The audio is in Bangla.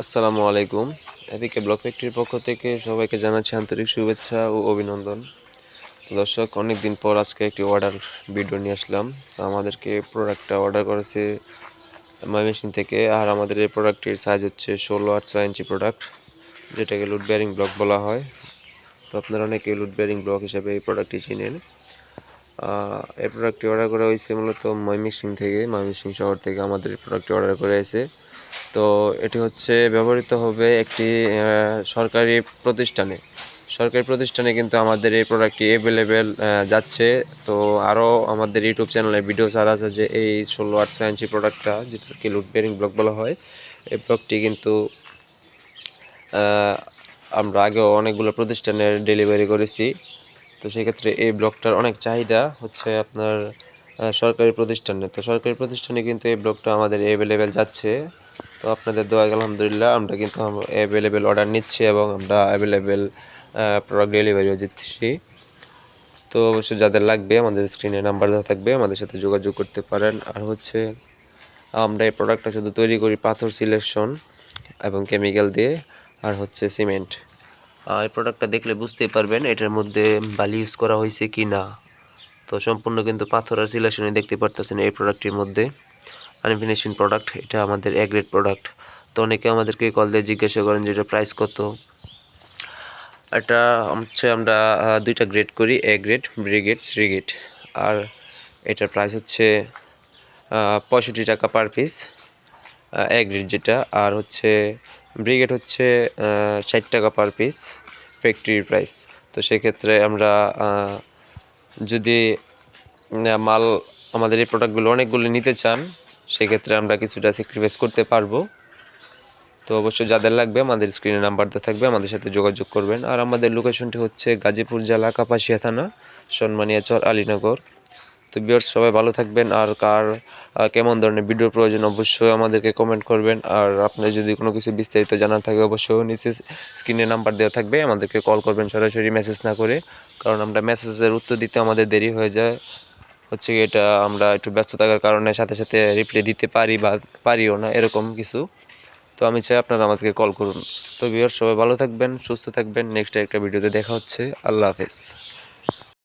আসসালামু আলাইকুম। এপিকে ব্লক ফ্যাক্টরির পক্ষ থেকে সবাইকে জানাচ্ছি আন্তরিক শুভেচ্ছা ও অভিনন্দন। দর্শক, অনেকদিন পর আজকে একটি অর্ডার ভিডিও নিয়ে আসলাম। তো আমাদেরকে প্রোডাক্টটা অর্ডার করেছে ময়মনসিংহ থেকে, আর আমাদের এই প্রোডাক্টটির সাইজ হচ্ছে 16/6 ইঞ্চি প্রোডাক্ট, যেটাকে লুড বেয়ারিং ব্লক বলা হয়। তো আপনারা অনেকে লুড বেয়ারিং ব্লক হিসেবে এই প্রোডাক্টটি চিনেন। এই প্রোডাক্টটি অর্ডার করা হয়েছে মূলত ময়মনসিংহ থেকে, ময়মনসিংহ শহর থেকে আমাদের এই প্রোডাক্টটি অর্ডার করে এসে। তো এটি হচ্ছে ব্যবহৃত হবে একটি সরকারি প্রতিষ্ঠানে কিন্তু আমাদের এই প্রোডাক্টটি অ্যাভেলেবেল যাচ্ছে। তো আরও আমাদের ইউটিউব চ্যানেলে ভিডিও ছাড়া আছে যে এই 16/6 ইঞ্চি প্রোডাক্টটা, যেটাকে লুড বেয়ারিং ব্লক বলা হয়, এই ব্লকটি কিন্তু আমরা আগেও অনেকগুলো প্রতিষ্ঠানের ডেলিভারি করেছি। তো সেক্ষেত্রে এই ব্লকটার অনেক চাহিদা হচ্ছে আপনার সরকারি প্রতিষ্ঠানে। তো সরকারি প্রতিষ্ঠানে কিন্তু এই ব্লকটা আমাদের অ্যাভেলেবেল যাচ্ছে। তো আপনাদের দোয়ায় আলহামদুলিল্লাহ আমরা কিন্তু অ্যাভেলেবেল অর্ডার নিচ্ছি এবং আমরা অ্যাভেলেবেল প্রোডাক্ট ডেলিভারিও দিচ্ছি। তো অবশ্যই যাদের লাগবে আমাদের স্ক্রিনে নাম্বার দেওয়া থাকবে, আমাদের সাথে যোগাযোগ করতে পারেন। আর হচ্ছে আমরা এই প্রোডাক্টটা শুধু তৈরি করি পাথর সিলেকশন এবং কেমিক্যাল দিয়ে, আর হচ্ছে সিমেন্ট। এই প্রোডাক্টটা দেখলে বুঝতেই পারবেন এটার মধ্যে বালি ইউজ করা হয়েছে কি না। তো সম্পূর্ণ কিন্তু পাথর আর সিলেকশনই দেখতে পারতেছেন এই প্রোডাক্টটির মধ্যে। আনফিনিশিং প্রোডাক্ট, এটা আমাদের এ গ্রেড প্রোডাক্ট। তো অনেকে আমাদেরকে কল দিয়ে জিজ্ঞাসা করেন যে এটা প্রাইস কত। এটা হচ্ছে আমরা দুইটা গ্রেড করি, A grade, B grade, C grade. আর এটার প্রাইস হচ্ছে 65 টাকা পার পিস, এ গ্রেড যেটা। আর হচ্ছে ব্রিগেড হচ্ছে 60 টাকা পার পিস, ফ্যাক্টরির প্রাইস। তো সেক্ষেত্রে আমরা যদি মাল আমাদের এই প্রোডাক্টগুলো অনেকগুলো নিতে চান, সেক্ষেত্রে আমরা কিছুটা স্যাক্রিফাইস করতে পারবো। তো অবশ্যই যাদের লাগবে আমাদের স্ক্রিনে নাম্বার দেওয়া থাকবে, আমাদের সাথে যোগাযোগ করবেন। আর আমাদের লোকেশনটি হচ্ছে গাজীপুর জেলা, কাপাসিয়া থানা, সন্মানিয়াচর, আলীনগর। তো ভিউয়ার্স, সবাই ভালো থাকবেন। আর কার কেমন ধরনের ভিডিও প্রয়োজন অবশ্যই আমাদেরকে কমেন্ট করবেন। আর আপনার যদি কোনো কিছু বিস্তারিত জানার থাকে অবশ্যই নিচে স্ক্রিনে নাম্বার দেওয়া থাকবে, আমাদেরকে কল করবেন, সরাসরি মেসেজ না করে। কারণ আমরা মেসেজের উত্তর দিতে আমাদের দেরি হয়ে যায়, হচ্ছে এটা আমরা একটু ব্যস্ত থাকার কারণে সাথে সাথে রিপ্লাই দিতে পারি বা পারিও না, এরকম কিছু। তো আমি চাই আপনারা আমাদেরকে কল করুন। তো ভিউয়ার্স, সবাই ভালো থাকবেন, সুস্থ থাকবেন। নেক্সট একটা ভিডিওতে দেখা হচ্ছে। আল্লাহ হাফেজ।